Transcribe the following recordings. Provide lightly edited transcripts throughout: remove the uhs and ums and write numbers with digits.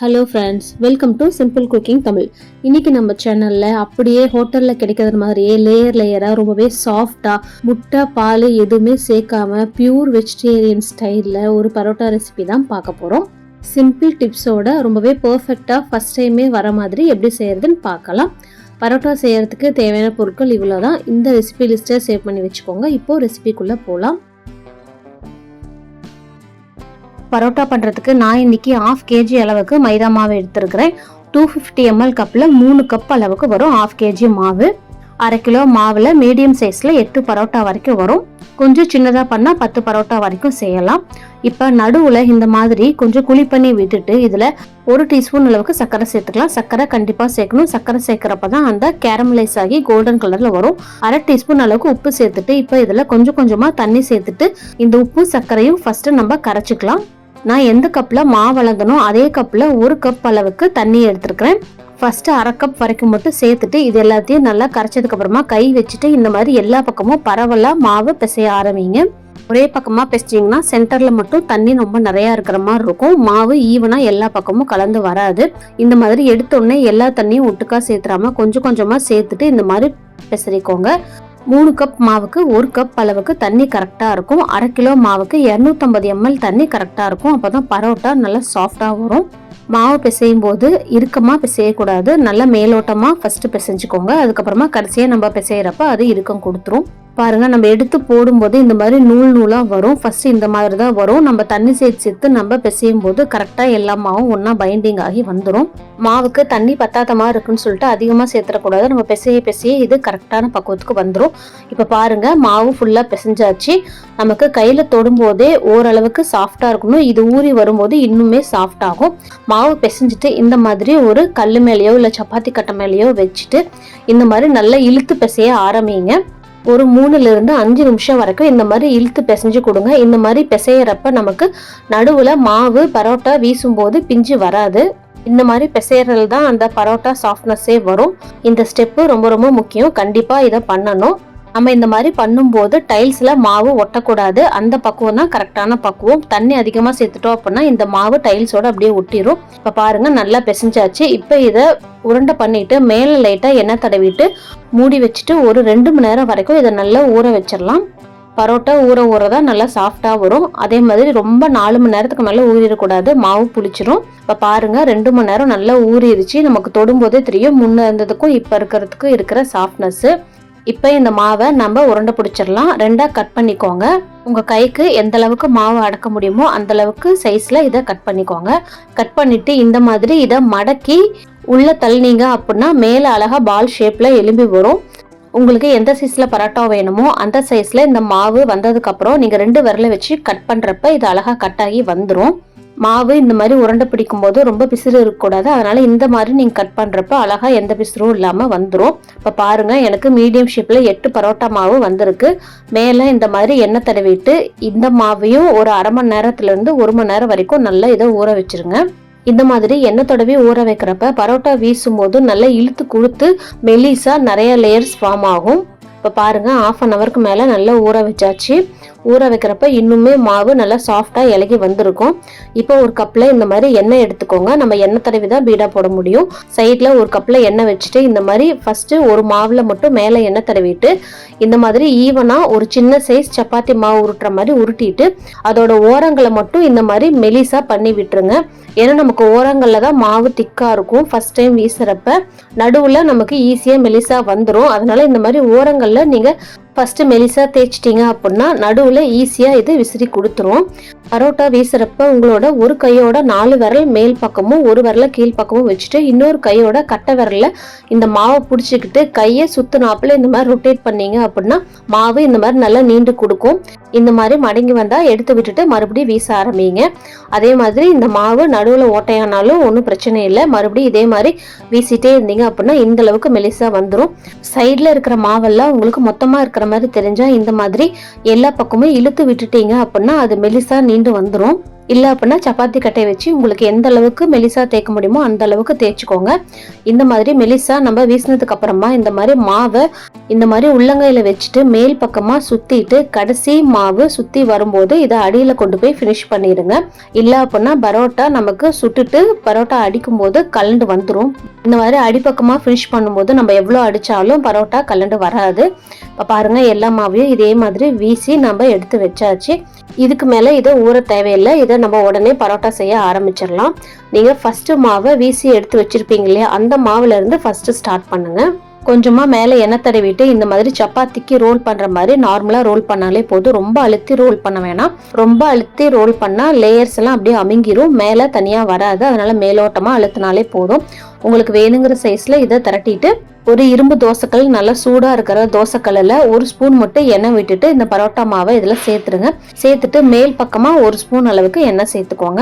Hello friends, welcome to simple cooking Tamil. இன்னைக்கு நம்ம சேனலில் அப்படியே ஹோட்டலில் கிடைக்கிறது மாதிரியே லேயராக ரொம்பவே சாஃப்டாக முட்டை பால் எதுவுமே சேர்க்காம பியூர் வெஜிடேரியன் ஸ்டைலில் ஒரு பரோட்டா ரெசிபி தான் பார்க்க போகிறோம். சிம்பிள் டிப்ஸோட ரொம்பவே பர்ஃபெக்டாக ஃபஸ்ட் டைமே வர மாதிரி எப்படி செய்யறதுன்னு பார்க்கலாம். பரோட்டா செய்யறதுக்கு தேவையான பொருட்கள் இவ்வளோ தான். இந்த ரெசிபி லிஸ்ட்டை சேவ் பண்ணி வச்சுக்கோங்க. இப்போது ரெசிபிக்குள்ளே போகலாம். பரோட்டா பண்ணுறதுக்கு நான் இன்னைக்கு 1/2 kg அளவுக்கு மைதா மாவு எடுத்துருக்கிறேன். 250 ml கப்பில் 3 கப் அளவுக்கு வரும் 1/2 kg மாவு. 1/2 கிலோ மாவில் மீடியம் சைஸில் 8 பரோட்டா வரைக்கும் வரும். கொஞ்சம் சின்னதாக பண்ணால் 10 பரோட்டா வரைக்கும் செய்யலாம். இப்போ நடுவில் இந்த மாதிரி கொஞ்சம் குழி பண்ணி விட்டுட்டு இதில் 1 டீஸ்பூன் அளவுக்கு சர்க்கரை சேர்த்துக்கலாம். சர்க்கரை கண்டிப்பாக சேர்க்கணும். சர்க்கரை சேர்க்குறப்ப தான் அந்த கேரமலைஸ் ஆகி கோல்டன் கலரில் வரும். 1/2 டீஸ்பூன் அளவுக்கு உப்பு சேர்த்துட்டு இப்போ இதில் கொஞ்சம் கொஞ்சமாக தண்ணி சேர்த்துட்டு இந்த உப்பு சர்க்கரையும் ஃபஸ்ட்டு நம்ம கரைச்சிக்கலாம். நான் எந்த கப்பில் மாவு அளந்தனோ அதே கப்பில் 1 கப் அளவுக்கு தண்ணி எடுத்துருக்கிறேன். ஃபஸ்ட்டு 1/2 கப் வரைக்கும் மட்டும் சேர்த்துட்டு இது எல்லாத்தையும் நல்லா கரைச்சதுக்கு அப்புறமா கை வச்சுட்டு இந்த மாதிரி எல்லா பக்கமும் பரவலாக மாவு பிசைய ஆரம்பிங்க. ஒரே பக்கமாக பிசைச்சிங்கன்னா சென்டரில் மட்டும் தண்ணி ரொம்ப நிறையா இருக்கிற மாதிரி இருக்கும். மாவு ஈவனாக எல்லா பக்கமும் கலந்து வராது. இந்த மாதிரி எடுத்தோடனே எல்லா தண்ணியும் ஒட்டுக்கா சேர்த்துறாம கொஞ்சம் கொஞ்சமாக சேர்த்துட்டு இந்த மாதிரி பிசறிக்கோங்க. 3 கப் மாவுக்கு 1 கப் அளவுக்கு தண்ணி கரெக்டாக இருக்கும். 1/2 கிலோ மாவுக்கு 250 ml தண்ணி கரெக்டாக இருக்கும். அப்போ தான் பரோட்டா நல்லா சாஃப்டாக வரும். மாவு பிசையும் போது இறுக்கமாக பிசையக்கூடாது. நல்லா மேலோட்டமாக ஃபஸ்ட்டு பிசைஞ்சுக்கோங்க. அதுக்கப்புறமா கடைசியாக நம்ம பிசைகிறப்ப அது இறுக்கம் கொடுத்துரும். பாருங்கள், நம்ம எடுத்து போடும்போது இந்த மாதிரி நூலாக வரும். ஃபஸ்ட்டு இந்த மாதிரி தான் வரும். நம்ம தண்ணி சேர்த்து நம்ம பிசையும் போது கரெக்டாக எல்லா மாவும் ஒன்றா பைண்டிங் ஆகி வந்துடும். மாவுக்கு தண்ணி பத்தாத மாதிரி இருக்குன்னு சொல்லிட்டு அதிகமாக சேர்த்துடக்கூடாது. நம்ம பிசைய இது கரெக்டான பக்குவத்துக்கு வந்துடும். இப்போ பாருங்கள், மாவு ஃபுல்லாக பிசைஞ்சாச்சு. நமக்கு கையில் தொடும்போதே ஓரளவுக்கு சாஃப்டாக இருக்கணும். இது ஊறி வரும்போது இன்னுமே சாஃப்டாகும். மாவு பிசைஞ்சிட்டு இந்த மாதிரி ஒரு கல் மேலேயோ இல்லை சப்பாத்தி கட்டை மேலேயோ வச்சுட்டு இந்த மாதிரி நல்லா இழுத்து பிசைய ஆரம்பிங்க. ஒரு 3லிருந்து 5 நிமிஷம் வரைக்கும் இந்த மாதிரி இழுத்து பிசைஞ்சு கொடுங்க. இந்த மாதிரி பிசையறப்ப நமக்கு நடுவில் மாவு பரோட்டா வீசும்போது பிஞ்சு வராது. இந்த மாதிரி பிசையறது தான் அந்த பரோட்டா சாஃப்ட்னஸே வரும். இந்த ஸ்டெப்பு ரொம்ப ரொம்ப முக்கியம். கண்டிப்பாக இதை பண்ணணும். நம்ம இந்த மாதிரி பண்ணும்போது டைல்ஸில் மாவு ஒட்டக்கூடாது. அந்த பக்குவம் தான் கரெக்டான பக்குவம். தண்ணி அதிகமாக சேர்த்துட்டோம் அப்படின்னா இந்த மாவு டைல்ஸோட அப்படியே ஒட்டிடும். இப்போ பாருங்கள், நல்லா பிசைஞ்சாச்சு. இப்போ இதை உருண்டை பண்ணிட்டு மேலே லைட்டாக எண்ணெய் தடவிட்டு மூடி வச்சுட்டு ஒரு 2 மணி நேரம் வரைக்கும் இதை நல்லா ஊற வச்சிடலாம். பரோட்டா ஊற தான் நல்லா சாஃப்டாக வரும். அதே மாதிரி ரொம்ப 4 மணி நேரத்துக்கு மேலே ஊறிடக்கூடாது, மாவு புளிச்சிரும். இப்போ பாருங்கள், 2 மணி நேரம் நல்லா ஊறிடுச்சு. நமக்கு தொடும்போதே தெரியும் முன்னே இருந்ததுக்கும் இப்போ இருக்கிறதுக்கும் இருக்கிற சாஃப்ட்னஸ்ஸு. இப்போ இந்த மாவை நம்ம உருண்டை பிடிச்சிடலாம். 2ஆக கட் பண்ணிக்கோங்க. உங்கள் கைக்கு எந்த அளவுக்கு மாவு அடக்க முடியுமோ அந்த அளவுக்கு சைஸில் இதை கட் பண்ணிக்கோங்க. கட் பண்ணிவிட்டு இந்த மாதிரி இதை மடக்கி உள்ளே தள்ளினீங்க அப்படின்னா மேலே அழகாக பால் ஷேப்பில் எலும்பி வரும். உங்களுக்கு எந்த சைஸில் பரோட்டா வேணுமோ அந்த சைஸில் இந்த மாவு வந்ததுக்கப்புறம் நீங்கள் 2 விரலை வச்சு கட் பண்ணுறப்ப இது அழகாக கட் ஆகி வந்துடும். மாவு இந்த மாதிரி உருண்டை பிடிக்கும் போது ரொம்ப பிசுறு இருக்கக்கூடாது. அதனால இந்த மாதிரி நீங்கள் கட் பண்ணுறப்ப அழகாக எந்த பிசுறும் இல்லாமல் வந்துடும். இப்போ பாருங்கள், எனக்கு மீடியம் ஷேப்பில் 8 பரோட்டா மாவு வந்திருக்கு. மேலே இந்த மாதிரி எண்ணெய் தடவிட்டு இந்த மாவையும் ஒரு 1/2 மணி நேரத்துலேருந்து 1 மணி நேரம் வரைக்கும் நல்லா இதை ஊற வச்சுருங்க. இந்த மாதிரி எண்ணெய் தடவி ஊற வைக்கிறப்ப பரோட்டா வீசும் போது நல்லா இழுத்து கொடுத்து மெலிசா நிறைய லேயர்ஸ் ஃபார்ம் ஆகும். இப்போ பாருங்கள், 1/2 ஹவருக்கு மேலே நல்லா ஊற வச்சாச்சு. ஊற வைக்கிறப்ப இன்னுமே மாவு நல்லா சாஃப்டாக இலகி வந்திருக்கும். இப்போ ஒரு கப்பில் இந்த மாதிரி எண்ணெய் எடுத்துக்கோங்க. நம்ம எண்ணெய் தடவி தான் பீடா போட முடியும். சைடில் ஒரு கப்பில் எண்ணெய் வச்சுட்டு இந்த மாதிரி ஃபஸ்ட்டு ஒரு மாவில் மட்டும் மேலே எண்ணெய் தடவிட்டு இந்த மாதிரி ஈவனாக ஒரு சின்ன சைஸ் சப்பாத்தி மாவு உருட்டுற மாதிரி உருட்டிட்டு அதோட ஓரங்களை மட்டும் இந்த மாதிரி மெலிசா பண்ணி விட்டுருங்க. ஏன்னா நமக்கு ஓரங்களில் தான் மாவு திக்காக இருக்கும். ஃபஸ்ட் டைம் வீசுகிறப்ப நடுவில் நமக்கு ஈஸியாக மெலிசா வந்துடும். அதனால இந்த மாதிரி ஓரங்களில் நீங்கள் ஃபஸ்ட்டு மெலிசா தேய்ச்சிட்டிங்க அப்படின்னா நடுவில் ஈஸியாக இது விசிறி கொடுத்துரும். பரோட்டா வீசுறப்ப உங்களோட ஒரு கையோட 4 விரல் மேல் பக்கமும் 1 விரல கீழ் பக்கமும் வச்சுட்டு இன்னொரு கையோட கட்டை விரலில் இந்த மாவை பிடிச்சிக்கிட்டு கையை சுத்தினாப்புல இந்த மாதிரி ரொட்டேட் பண்ணீங்க அப்படின்னா மாவு இந்த மாதிரி நல்லா நீண்டு கொடுக்கும். இந்த மாதிரி மடங்கி வந்தால் எடுத்து விட்டுட்டு மறுபடியும் வீச ஆரம்பிங்க. அதே மாதிரி இந்த மாவு நடுவில் ஓட்டையானாலும் ஒன்றும் பிரச்சனை இல்லை. மறுபடியும் இதே மாதிரி வீசிட்டே இருந்தீங்க அப்படின்னா இந்த அளவுக்கு மெலிசா வந்துடும். சைடில் இருக்கிற மாவெல்லாம் உங்களுக்கு மொத்தமாக இருக்கிற மாதிரி தெரிஞ்சால் இந்த மாதிரி எல்லா பக்கமும் இழுத்து விட்டுட்டீங்க அப்படின்னா அது மெலிசா நீண்டு வந்துடும். இல்லை அப்படின்னா சப்பாத்தி கட்டையை வச்சு உங்களுக்கு எந்த அளவுக்கு மெலிசா தேய்க்க முடியுமோ அந்த அளவுக்கு தேய்ச்சிக்கோங்க. இந்த மாதிரி மெலிசா நம்ம வீசினதுக்கு அப்புறமா இந்த மாதிரி மாவை இந்த மாதிரி உள்ளங்கையில வச்சுட்டு மேல் பக்கமா சுத்திட்டு கடைசி மாவு சுத்தி வரும்போது இதை அடியில கொண்டு போய் ஃபினிஷ் பண்ணிடுங்க. இல்லை அப்படின்னா பரோட்டா நமக்கு சுட்டுட்டு பரோட்டா அடிக்கும் போது கலண்டு வந்துடும். இந்த மாதிரி அடிப்பக்கமா ஃபினிஷ் பண்ணும்போது நம்ம எவ்வளோ அடிச்சாலும் பரோட்டா கலண்டு வராது. இப்போ பாருங்க, எல்லா மாவையும் இதே மாதிரி வீசி நம்ம எடுத்து வச்சாச்சு. இதுக்கு மேலே இதை ஊற தேவையில்லை. இதை நம்ம உடனே பரோட்டா செய்ய ஆரம்பிச்சிடலாம். நீங்கள் ஃபர்ஸ்ட் மாவை வீசி எடுத்து வச்சிருப்பீங்க இல்லையா, அந்த மாவுல இருந்து ஃபர்ஸ்ட் ஸ்டார்ட் பண்ணுங்க. கொஞ்சமா மேலே எண்ணெய் தடவிட்டு இந்த மாதிரி சப்பாத்திக்கு ரோல் பண்ற மாதிரி நார்மலா ரோல் பண்ணாலே போதும். ரொம்ப அழுத்தி ரோல் பண்ண வேணாம். ரொம்ப அழுத்தி ரோல் பண்ணா லேயர்ஸ் எல்லாம் அப்படியே அமுங்கிரும், மேலே தனியா வராது. அதனால மேலோட்டமா அழுத்தினாலே போதும். உங்களுக்கு வேணுங்கிற சைஸ்ல இதை திரட்டிட்டு ஒரு இரும்பு தோசைக்கல், நல்லா சூடா இருக்கிற தோசைக்கல்ல 1 ஸ்பூன் மட்டும் எண்ணெய் விட்டுட்டு இந்த பரோட்டா மாவை இதுல சேர்த்துருங்க. சேர்த்துட்டு மேல் பக்கமா 1 ஸ்பூன் அளவுக்கு எண்ணெய் சேர்த்துக்கோங்க.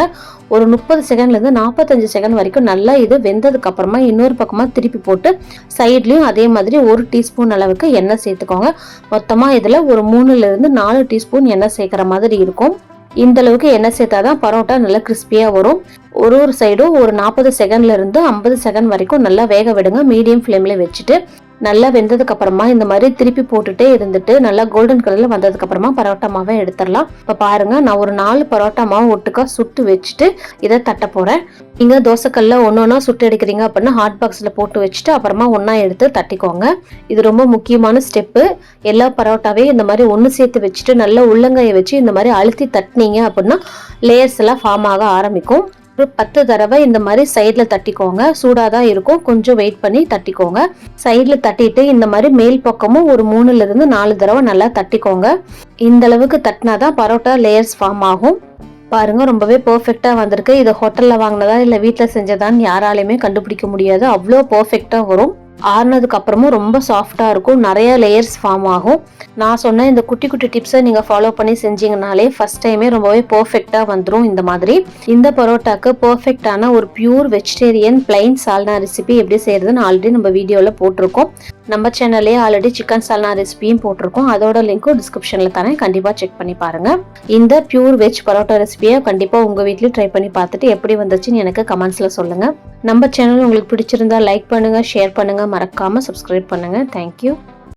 ஒரு 30 செகண்ட்ல இருந்து 45 செகண்ட் வரைக்கும் நல்லா இது வெந்ததுக்கு அப்புறமா இன்னொரு பக்கமா திருப்பி போட்டு சைட்லயும் அதே மாதிரி 1 டீஸ்பூன் அளவுக்கு எண்ணெய் சேர்த்துக்கோங்க. மொத்தமா இதுல ஒரு 3ல இருந்து 4 டீஸ்பூன் எண்ணெய் சேர்க்கிற மாதிரி இருக்கும். இந்த அளவுக்கு எண்ணெய் சேர்த்தாதான் பரோட்டா நல்லா கிறிஸ்பியா வரும். ஒரு சைடும் ஒரு 40 செகண்ட்ல இருந்து 50 செகண்ட் வரைக்கும் நல்லா வேக விடுங்க. மீடியம் ஃப்ளேம்ல வச்சுட்டு நல்லா வெந்ததுக்கு அப்புறமா இந்த மாதிரி திருப்பி போட்டுட்டே இருந்துட்டு நல்லா கோல்டன் கலர்ல வந்ததுக்கு அப்புறமா பரோட்டா மாவை எடுத்துடலாம். இப்ப பாருங்க, நான் ஒரு 4 பரோட்டா மாவு ஒட்டுக்கா சுட்டு வச்சுட்டு இதை தட்ட போறேன். நீங்க தோசைக்கல்ல ஒன்னொன்னா சுட்டு எடுக்கிறீங்க அப்படின்னா ஹாட் பாக்ஸ்ல போட்டு வச்சுட்டு அப்புறமா ஒன்னா எடுத்து தட்டிக்கோங்க. இது ரொம்ப முக்கியமான ஸ்டெப்பு. எல்லா பரோட்டாவையும் இந்த மாதிரி ஒன்று சேர்த்து வச்சுட்டு நல்லா உள்ளங்கையை வச்சு இந்த மாதிரி அழுத்தி தட்டினீங்க அப்படின்னா லேயர்ஸ் எல்லாம் ஃபார்ம் ஆக ஆரம்பிக்கும். ஒரு 10 தடவை இந்த மாதிரி சைட்ல தட்டிக்கோங்க. சூடாதான் இருக்கும், கொஞ்சம் வெயிட் பண்ணி தட்டிக்கோங்க. சைட்ல தட்டிட்டு இந்த மாதிரி மேல் பக்கமும் ஒரு 3ல இருந்து 4 தடவை நல்லா தட்டிக்கோங்க. இந்த அளவுக்கு தட்டினாதான் பரோட்டா லேயர்ஸ் ஃபார்ம் ஆகும். பாருங்க, ரொம்பவே பெர்ஃபெக்டா வந்திருக்கு. இது ஹோட்டல்ல வாங்கினதா இல்ல வீட்டுல செஞ்சதான்னு யாராலையுமே கண்டுபிடிக்க முடியாது, அவ்வளோ பெர்ஃபெக்டா வரும். ஆறுனதுக்கு அப்புறமும் ரொம்ப சாஃப்டா இருக்கும், நிறைய லேயர்ஸ் ஃபார்ம் ஆகும். நான் சொன்ன இந்த குட்டி குட்டி டிப்ஸை நீங்க ஃபாலோ பண்ணி செஞ்சீங்கனாலே ஃபர்ஸ்ட் டைமே ரொம்பவே பெர்ஃபெக்டா வந்துடும். இந்த மாதிரி இந்த பரோட்டாக்கு பெர்ஃபெக்டான ஒரு பியூர் வெஜிடேரியன் பிளைன் சால்னா ரெசிபி எப்படி செய்யறதுன்னு ஆல்ரெடி நம்ம வீடியோல போட்டிருக்கோம். நம்ம சேனல்லே ஆல்ரெடி சிக்கன் சால்னா ரெசிபியும் போட்டிருக்கோம். அதோட லிங்க்கும் டிஸ்கிரிப்ஷன்ல தரேன், கண்டிப்பா செக் பண்ணி பாருங்க. இந்த பியூர் வெஜ் பரோட்டா ரெசிபியை கண்டிப்பா உங்க வீட்லயும் ட்ரை பண்ணி பார்த்துட்டு எப்படி வந்துச்சுன்னு எனக்கு கமெண்ட்ஸ்ல சொல்லுங்க. நம்ம சேனல் உங்களுக்கு பிடிச்சிருந்தா லைக் பண்ணுங்க, ஷேர் பண்ணுங்க, மறக்காம சப்ஸ்கிரைப் பண்ணுங்க. தேங்க்யூ.